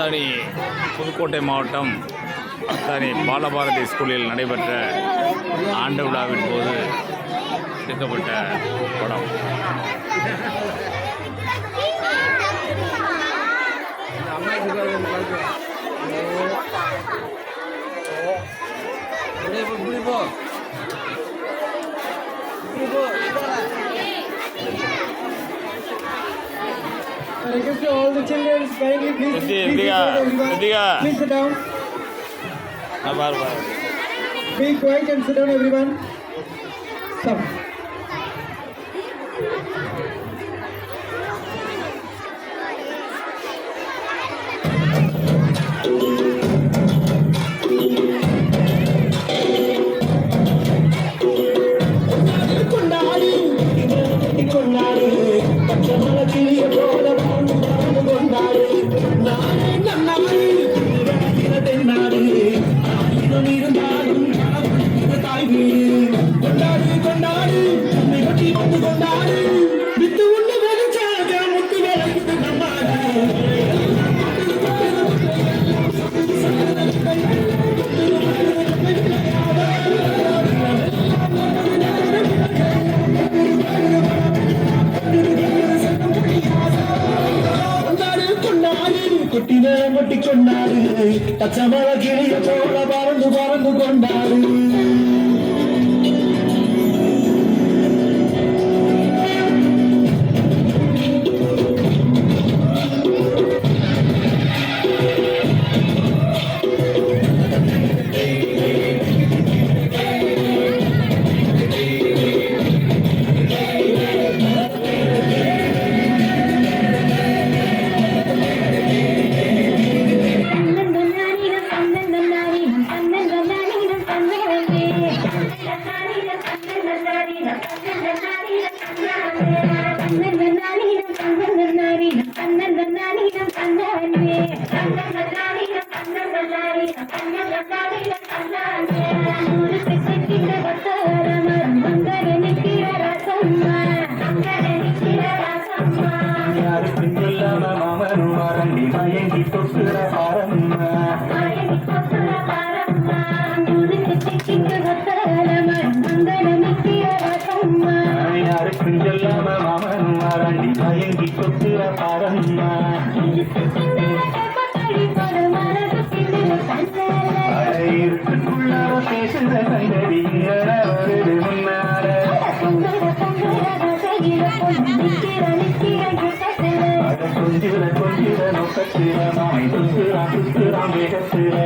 அத்தானி புதுக்கோட்டை மாவட்டம் அத்தானி பாலபாரதி ஸ்கூலில் நடைபெற்ற ஆண்டு விழாவின் போது எடுக்கப்பட்ட படம். I request to all the children, kindly please sit down. Be quiet and sit down, everyone. Stop. கொண்டாடு பச்சமல கிளிய போல பறந்து பறந்து கொண்டாடு. கொஞ்சம் நோக்கத்தில நாய் சுத்துறான் வேகத்தில